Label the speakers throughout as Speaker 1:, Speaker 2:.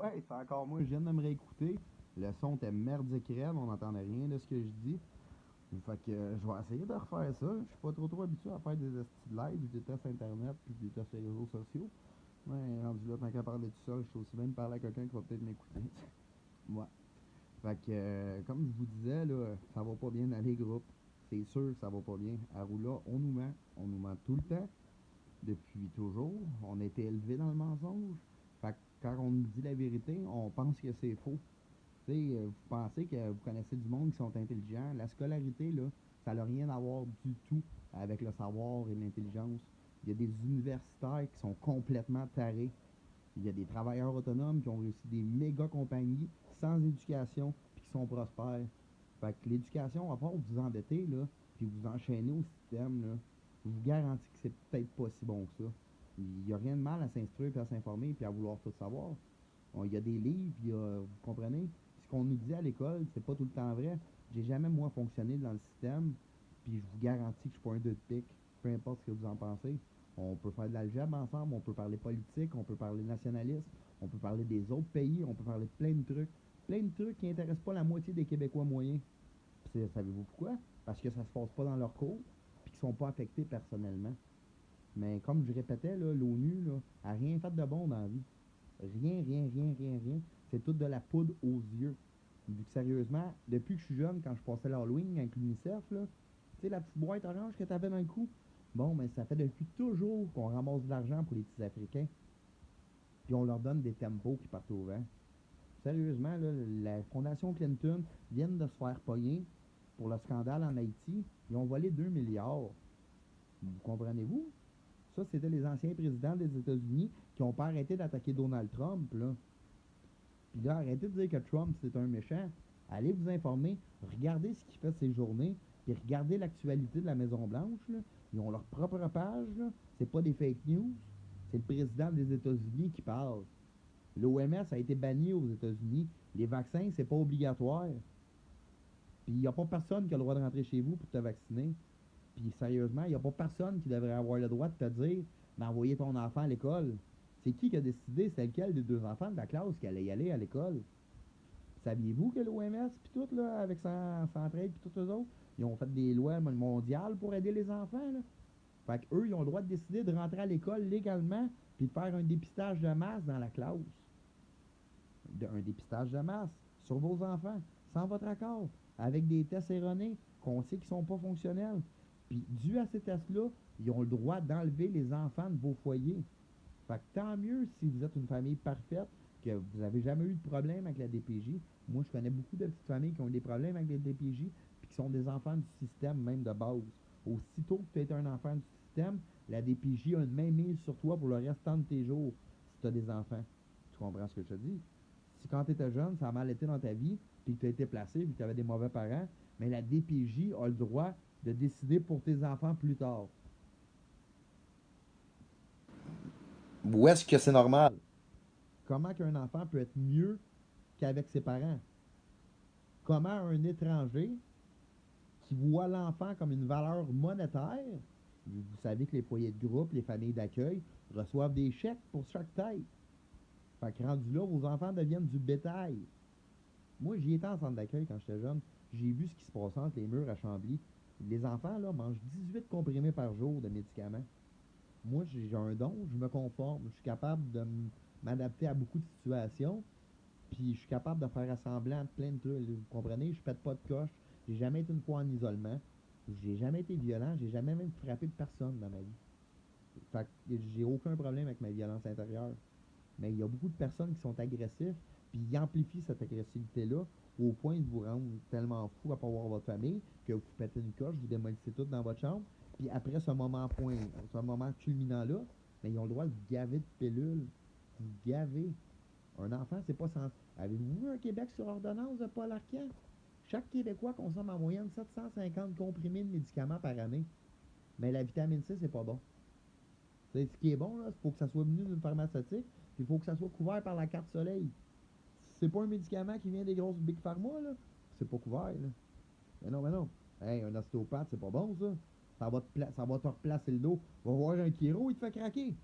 Speaker 1: Ouais, c'est encore moi, je viens de me réécouter. Le son était merdique raide, on n'entendait rien de ce que je dis. Fait que je vais essayer de refaire ça. Je suis pas trop habitué à faire des estis de live, des tests internet puis des tests sur les réseaux sociaux. Ouais, rendu là, tant qu'à parler tout seul, je suis aussi bien de parler à quelqu'un qui va peut-être m'écouter. Ouais. Fait que, comme je vous disais, là, ça va pas bien dans les groupes. C'est sûr que ça va pas bien. À Roula, on nous ment. On nous ment tout le temps. Depuis toujours. On a été élevés dans le mensonge. Fait que quand on nous dit la vérité, on pense que c'est faux. Tu sais, vous pensez que vous connaissez du monde qui sont intelligents. La scolarité, là, ça n'a rien à voir du tout avec le savoir et l'intelligence. Il y a des universitaires qui sont complètement tarés. Il y a des travailleurs autonomes qui ont réussi des méga compagnies sans éducation puis qui sont prospères. Fait que l'éducation, à part vous endetter, là, puis vous enchaîner au système, là, je vous garantis que c'est peut-être pas si bon que ça. Il n'y a rien de mal à s'instruire puis à s'informer puis à vouloir tout savoir. Bon, il y a des livres, vous comprenez? Ce qu'on nous dit à l'école, c'est pas tout le temps vrai. J'ai jamais, moi, fonctionné dans le système, puis je vous garantis que je suis pas un deux de pique, peu importe ce que vous en pensez. On peut faire de l'algèbre ensemble, on peut parler politique, on peut parler nationalisme, on peut parler des autres pays, on peut parler de plein de trucs. Plein de trucs qui n'intéressent pas la moitié des Québécois moyens. Puis savez-vous pourquoi? Parce que ça se passe pas dans leur cours, puis qu'ils sont pas affectés personnellement. Mais comme je répétais, là, l'ONU là, a rien fait de bon dans la vie. Rien, rien, rien, rien, rien. C'est tout de la poudre aux yeux. Vu que sérieusement, depuis que je suis jeune, quand je passais l'Halloween avec l'UNICEF, là, tu sais, la petite boîte orange que t'avais dans le cou, bon, mais ça fait depuis toujours qu'on ramasse de l'argent pour les petits Africains. Puis on leur donne des tempos qui partent au vent. Sérieusement, là, la Fondation Clinton vient de se faire pogner pour le scandale en Haïti. Ils ont volé 2 milliards. Vous comprenez-vous? Ça, c'était les anciens présidents des États-Unis qui n'ont pas arrêté d'attaquer Donald Trump, là. Puis là, arrêtez de dire que Trump, c'est un méchant. Allez vous informer, regardez ce qu'il fait de ses journées, puis regardez l'actualité de la Maison-Blanche, là. Ils ont leur propre page, là. C'est pas des fake news. C'est le président des États-Unis qui parle. L'OMS a été banni aux États-Unis. Les vaccins, c'est pas obligatoire. Puis il n'y a pas personne qui a le droit de rentrer chez vous pour te vacciner. Puis sérieusement, il n'y a pas personne qui devrait avoir le droit de te dire d'envoyer ton enfant à l'école. C'est qui a décidé, c'est lequel des deux enfants de la classe qui allait y aller à l'école? Saviez-vous que l'OMS, puis tout, là, avec Centraide, puis tous eux autres, ils ont fait des lois mondiales pour aider les enfants, là? Fait qu'eux, ils ont le droit de décider de rentrer à l'école légalement, puis de faire un dépistage de masse dans la classe. Un dépistage de masse sur vos enfants, sans votre accord, avec des tests erronés qu'on sait qu'ils sont pas fonctionnels. Puis, dû à ces tests-là, ils ont le droit d'enlever les enfants de vos foyers. Fait que tant mieux si vous êtes une famille parfaite, que vous n'avez jamais eu de problème avec la DPJ. Moi, je connais beaucoup de petites familles qui ont eu des problèmes avec la DPJ, puis qui sont des enfants du système même de base. Aussitôt que tu es un enfant du système, la DPJ a une main mise sur toi pour le restant de tes jours, si tu as des enfants. Tu comprends ce que je te dis? Si quand tu étais jeune, ça a mal été dans ta vie, puis que tu as été placé, puis que tu avais des mauvais parents, mais la DPJ a le droit de décider pour tes enfants plus tard. Où est-ce que c'est normal? Comment qu'un enfant peut être mieux qu'avec ses parents? Comment un étranger qui voit l'enfant comme une valeur monétaire, vous savez que les foyers de groupe, les familles d'accueil, reçoivent des chèques pour chaque tête. Fait que rendu là, vos enfants deviennent du bétail. Moi, j'y étais en centre d'accueil quand j'étais jeune. J'ai vu ce qui se passait entre les murs à Chambly. Les enfants, là, mangent 18 comprimés par jour de médicaments. Moi, j'ai un don, je me conforme. Je suis capable de m'adapter à beaucoup de situations. Puis je suis capable de faire assemblant plein de trucs. Vous comprenez? Je pète pas de coche. J'ai jamais été une fois en isolement. J'ai jamais été violent. J'ai jamais même frappé de personne dans ma vie. Fait que j'ai aucun problème avec ma violence intérieure. Mais il y a beaucoup de personnes qui sont agressives, puis ils amplifient cette agressivité-là au point de vous rendre tellement fou à pas voir votre famille que vous pétez une coche, vous démolissez tout dans votre chambre. Puis après ce moment culminant-là, ben, ils ont le droit de vous gaver de pilules. Vous gaver. Un enfant, c'est pas sans. Avez-vous vu un Québec sur ordonnance de Paul Arcand? Chaque Québécois consomme en moyenne 750 comprimés de médicaments par année. Mais la vitamine C, c'est pas bon. C'est ce qui est bon, là, il faut que ça soit venu d'une pharmaceutique, puis il faut que ça soit couvert par la carte soleil. C'est pas un médicament qui vient des grosses Big Pharma, là. C'est pas couvert, là. Mais non, mais non. Hey, un ostéopathe, c'est pas bon, ça. Ça va te replacer le dos. Va voir un chiro, il te fait craquer.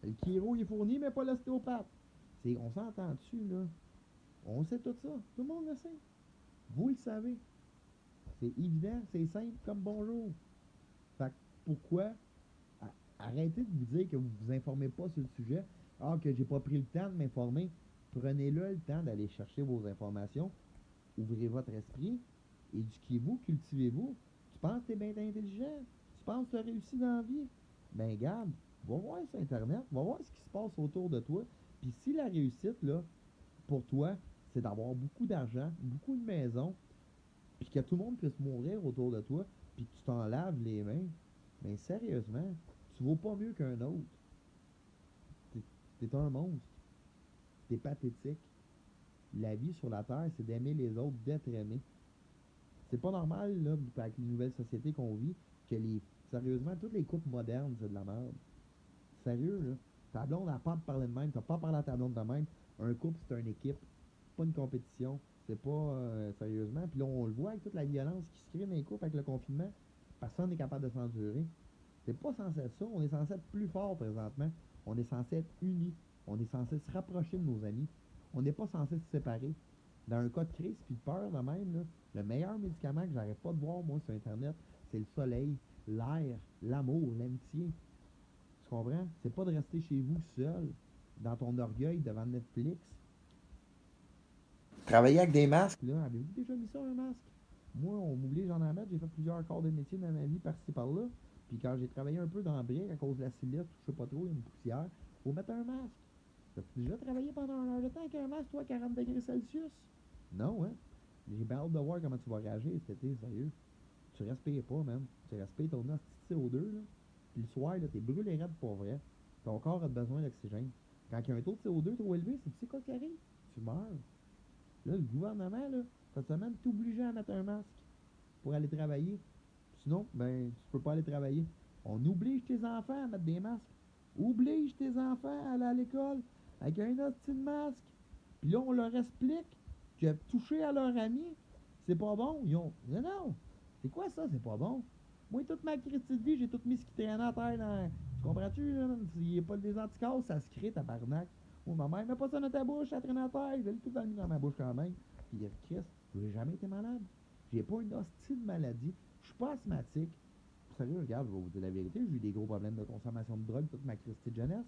Speaker 1: Le chiro, il est fourni, mais pas l'ostéopathe. On s'entend dessus, là. On sait tout ça. Tout le monde le sait. Vous le savez. C'est évident, c'est simple comme bonjour. Fait que pourquoi arrêtez de vous dire que vous ne vous informez pas sur le sujet. Ah, que j'ai pas pris le temps de m'informer. Prenez-le temps d'aller chercher vos informations. Ouvrez votre esprit. Éduquez-vous, cultivez-vous. Tu penses que tu es bien intelligent? Tu penses que tu as réussi dans la vie? Ben, garde, va voir sur Internet, va voir ce qui se passe autour de toi. Puis si la réussite, là, pour toi, c'est d'avoir beaucoup d'argent, beaucoup de maisons, puis que tout le monde puisse mourir autour de toi, puis que tu t'en laves les mains, mais sérieusement, tu vaux pas mieux qu'un autre. T'es, t'es un monstre. T'es pathétique. La vie sur la Terre, c'est d'aimer les autres, d'être aimé. C'est pas normal, là, avec les nouvelles sociétés qu'on vit, que les. Sérieusement, toutes les couples modernes, c'est de la merde. Sérieux, là. Ta blonde n'a pas de parler de même, t'as pas parlé à ta blonde de même. Un couple, c'est une équipe, pas une compétition. C'est pas sérieusement. Puis là, on le voit avec toute la violence qui se crée dans les couples avec le confinement. Personne n'est capable de s'endurer. C'est pas censé être ça. On est censé être plus fort présentement. On est censé être unis. On est censé se rapprocher de nos amis. On n'est pas censé se séparer. Dans un cas de crise puis de peur de même, là, le meilleur médicament que j'arrête pas de voir, moi, sur Internet, c'est le soleil, l'air, l'amour, l'amitié. Tu comprends? C'est pas de rester chez vous seul, dans ton orgueil devant Netflix. Travailler avec des masques, là, avez-vous déjà mis ça, un masque? Moi, on m'oblige d'en mettre. J'ai fait plusieurs corps de métier dans ma vie, par-ci, par-là. Puis quand j'ai travaillé un peu dans la brique à cause de la silite, je sais pas trop, il y a une poussière, faut mettre un masque. T'as déjà travaillé pendant un heure de temps avec un masque, toi, à 40 degrés Celsius? Non, hein? J'ai bien hâte de voir comment tu vas réagir cet été, sérieux. Tu respires pas, même. Tu respires ton hostie de CO2, là. Puis le soir, là, t'es brûlé raide pour vrai. Ton corps a besoin d'oxygène. Quand il y a un taux de CO2 trop élevé, c'est quoi qui arrive? Tu meurs. Là, le gouvernement, là, cette semaine, t'obligeait à mettre un masque pour aller travailler. Sinon, ben, tu peux pas aller travailler. On oblige tes enfants à mettre des masques. Oblige tes enfants à aller à l'école avec un hostie de masque. Puis là, on leur explique que toucher à leur ami, c'est pas bon. Ils ont. Non, non. C'est quoi ça, c'est pas bon? Moi, toute ma critique de vie, j'ai tout mis ce qui traînait à terre dans. Tu comprends-tu, là? S'il n'y a pas des anticorps, ça se crée, tabarnak. Oh, ma mère, mets pas ça dans ta bouche, ça traîne à terre. Je l'ai tout mis dans ma bouche quand même. Puis, Chris, j'ai jamais été malade. J'ai pas une hostie de maladie. Je suis pas asthmatique. Sérieux, regarde, je vais vous dire la vérité, j'ai eu des gros problèmes de consommation de drogue toute ma Christie de jeunesse.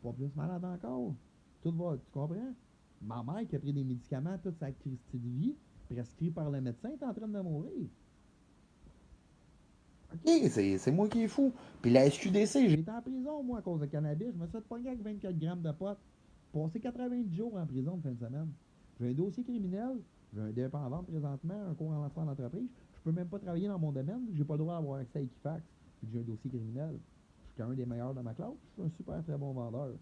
Speaker 1: Pas plus malade encore. Tout va, tu comprends? Ma mère qui a pris des médicaments toute sa Christie de vie, prescrits par le médecin, est en train de mourir. OK, c'est moi qui est fou. Puis la SQDC, j'ai été en prison, moi, à cause de cannabis. Je me suis fait pogner avec 24 grammes de pot. Passé 90 jours en prison de fin de semaine. J'ai un dossier criminel. J'ai un DEP en vente présentement, un cours en lancement d'entreprise. Je peux même pas travailler dans mon domaine. J'ai pas le droit d'avoir accès à Equifax. Puis j'ai un dossier criminel. Je suis un des meilleurs de ma classe. Je suis un super très bon vendeur.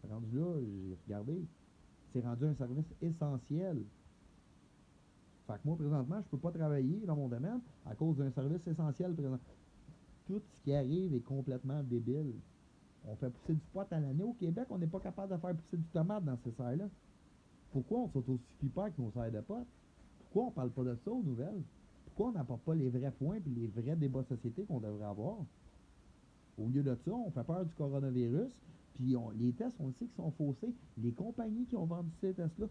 Speaker 1: Rendu là, j'ai regardé. C'est rendu un service essentiel. Fait que moi, présentement, je peux pas travailler dans mon domaine à cause d'un service essentiel présent. Tout ce qui arrive est complètement débile. On fait pousser du pot à l'année au Québec, on n'est pas capable de faire pousser du tomate dans ces serres-là. Pourquoi on ne s'autosuffit pas avec nos serres de potes? Pourquoi on parle pas de ça aux nouvelles? Pourquoi on n'apporte pas les vrais points et les vrais débats de société qu'on devrait avoir? Au lieu de ça, on fait peur du coronavirus, puis les tests, on le sait qu'ils sont faussés. Les compagnies qui ont vendu ces tests-là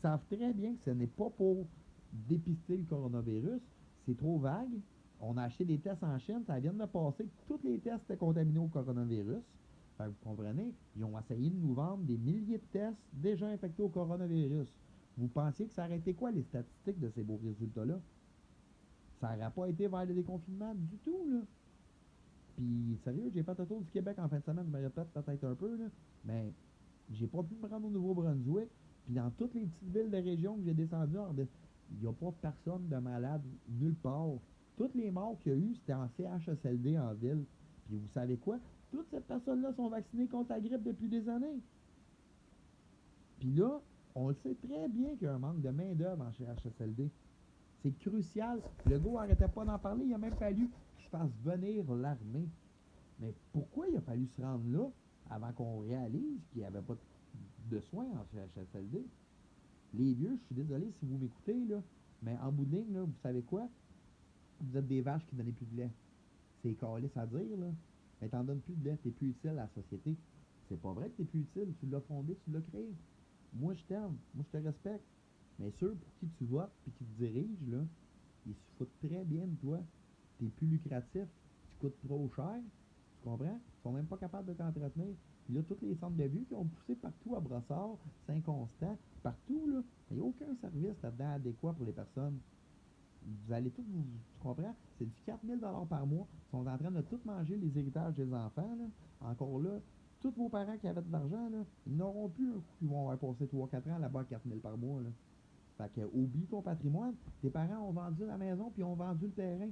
Speaker 1: savent très bien que ce n'est pas pour dépister le coronavirus. C'est trop vague. On a acheté des tests en Chine, ça vient de passer que tous les tests étaient contaminés au coronavirus. Fait que vous comprenez, ils ont essayé de nous vendre des milliers de tests déjà infectés au coronavirus. Vous pensiez que ça aurait été quoi les statistiques de ces beaux résultats-là? Ça n'aurait pas été vers le déconfinement du tout, là. Puis, sérieux, j'ai fait le tour du Québec en fin de semaine, je me répète peut-être un peu, là, mais j'ai pas pu me rendre au Nouveau-Brunswick. Puis, dans toutes les petites villes de région que j'ai descendues, il n'y a pas personne de malade nulle part. Toutes les morts qu'il y a eu, c'était en CHSLD en ville. Puis, vous savez quoi? Toutes ces personnes-là sont vaccinées contre la grippe depuis des années. Puis là, on le sait très bien qu'il y a un manque de main-d'œuvre en CHSLD. C'est crucial. Le gars n'arrêtait pas d'en parler. Il a même fallu qu'il se fasse venir l'armée. Mais pourquoi il a fallu se rendre là avant qu'on réalise qu'il n'y avait pas de soins en CHSLD? Les vieux, je suis désolé si vous m'écoutez, là, mais en bout de ligne, là, vous savez quoi? Vous êtes des vaches qui ne donnent plus de lait. C'est calisse à dire, là. Mais t'en donnes plus de lait, t'es plus utile à la société. C'est pas vrai que t'es plus utile. Tu l'as fondé, tu l'as créé. Moi, je t'aime. Moi, je te respecte. Mais ceux pour qui tu votes puis qui te dirigent, là, ils se foutent très bien de toi. T'es plus lucratif. Tu coûtes trop cher. Tu comprends? Ils sont même pas capables de t'entretenir. Puis là, tous les centres de vue qui ont poussé partout à Brossard, Saint-Constant, partout, là, il n'y a aucun service là-dedans adéquat pour les personnes. Vous allez tous vous. Tu comprends? C'est du 4 000 $ par mois. Ils sont en train de tout manger les héritages des enfants, là. Encore là, tous vos parents qui avaient de l'argent, là, ils n'auront plus un coup qu'ils vont avoir passé 3 4 ans là-bas à 4 000 par mois, là. Fait que, oublie ton patrimoine. Tes parents ont vendu la maison puis ont vendu le terrain.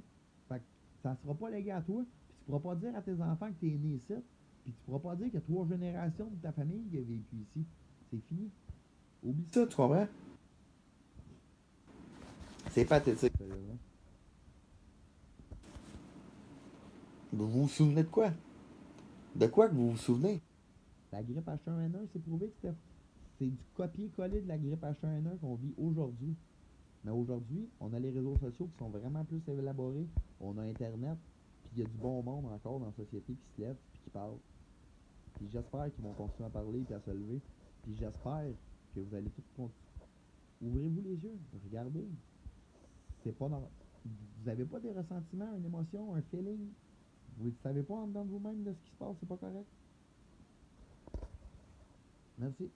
Speaker 1: Fait que, ça sera pas légué à toi. Puis tu pourras pas dire à tes enfants que tu es né ici. Puis tu pourras pas dire qu'il y a 3 générations de ta famille qui a vécu ici. C'est fini. Oublie ça, tu comprends? C'est pathétique, sérieusement. Vous vous souvenez de quoi? De quoi que vous vous souvenez? La grippe H1N1, c'est prouvé que c'est du copier-coller de la grippe H1N1 qu'on vit aujourd'hui. Mais aujourd'hui, on a les réseaux sociaux qui sont vraiment plus élaborés. On a Internet, puis il y a du bon monde encore dans la société qui se lève puis qui parle. Puis j'espère qu'ils vont continuer à parler puis à se lever. Puis j'espère que vous allez tout continuer. Ouvrez-vous les yeux, regardez. C'est pas normal. Vous n'avez pas des ressentiments, une émotion, un feeling. Vous ne savez pas en dedans de vous-même de ce qui se passe, c'est pas correct. Merci.